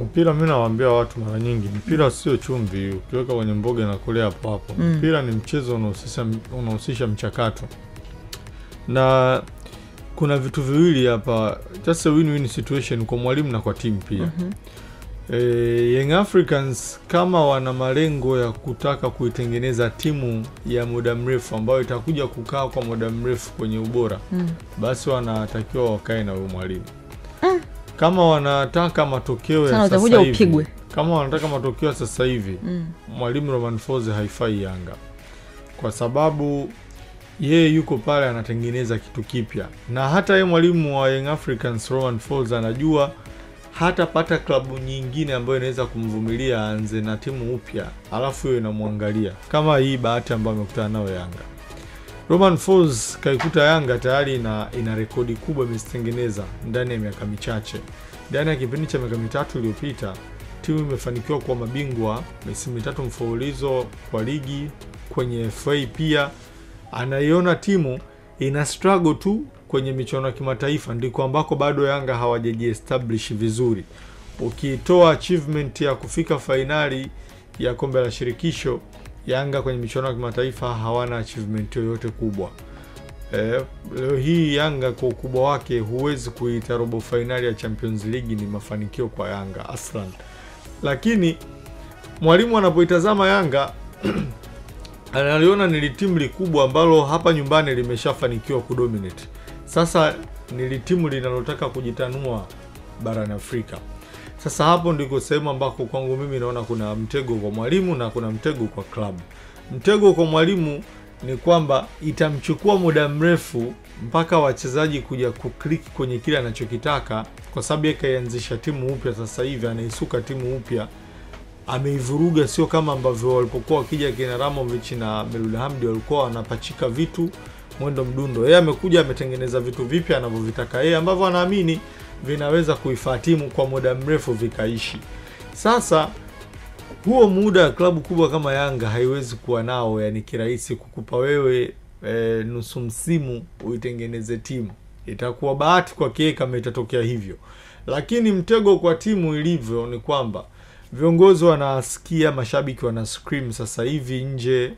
Mpira mimi nawaambia watu mara nyingi, mpira sio chumvi ukiweka kwenye mboga na kulea hapo hapo. Mpira ni mchezo unahusisha mchakato. Na kuna vitu viwili hapa, just a win-win situation kwa mwalimu na kwa timu pia. Young Africans kama wana malengo ya kutaka kuitengeneza timu ya muda mrefu ambayo itakuja kukaa kwa muda mrefu kwenye ubora, basi wanatakiwa wakae na huyo mwalimu. Kama wanataka matokeo ya sasa hivi, kama wanataka matokeo sasa hivi, mwalimu Romain Folz haifai Yanga. Kwa sababu yeye yuko pale anatengeneza kitu kipya. Na hata yeye mwalimu wa Young Africans Romain Folz anajua hata pata klabu nyingine ambayo inaweza kumvumilia aanze na timu upya, alafu yeye inamwangalia. Kama hii bahati ambayo amekutana nayo Yanga. Romain Folz kaikuta Yanga tayari ina rekodi kubwa imetengeneza ndani ya miaka michache. Ndani ya kipindi cha miaka mitatu iliyopita, timu imefanikiwa kuwa mabingwa misimu mitatu mfululizo kwa ligi, kwenye FA pia. Anaiona timu ina struggle tu kwenye michuano ya kimataifa, ndiko ambako bado Yanga hawajajiestablish vizuri. Ukitoa achievement ya kufika finali ya kombe la shirikisho, Yanga kwenye michuano ya kimataifa hawana achievement yoyote kubwa. Leo hii Yanga kwa ukubwa wake huwezi kuita robo finali ya Champions League ni mafanikio kwa Yanga aslan. Lakini mwalimu anapoitazama Yanga analiona ni timu likubwa ambalo hapa nyumbani limeshafanikiwa kudominate. Sasa ni timu linalotaka kujitanua barani Afrika. Sasa hapo ndiko sehemu ambako kwangu mimi naona kuna mtego kwa mwalimu na kuna mtego kwa klabu. Mtego kwa mwalimu ni kwamba itamchukua muda mrefu mpaka wachezaji kuja kuklik kwenye kile anachokitaka, kwa sababu yeye kaanzisha timu upya sasa hivi, anaisuka timu upya. Ameivuruga, sio kama ambavyo walipokuwa wakija kina Ramovic na Melul Hamdi walikuwa wanapachika vitu mwendo mdundo. Yeye amekuja ametengeneza vitu vipya anavyovitaka yeye, ambavyo anaamini vinaweza kuifaa timu kwa muda mrefu vikaishi. Sasa huo muda klabu kubwa kama Yanga haiwezi kuwa nao, yani kirahisi kukupa wewe nusu msimu uitengeneze timu. Itakuwa bahati kwa kile kama itatokea hivyo. Lakini mtego kwa timu ilivyo ni kwamba viongozi wanasikia, mashabiki wana scream sasa hivi nje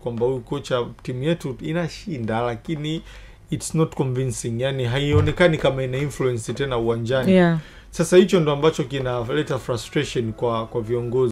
kwamba huyu kocha timu yetu inashinda, lakini it's not convincing, yani haionekani kama ina influence tena uwanjani. Sasa hicho ndo ambacho kinaleta frustration kwa viongozi.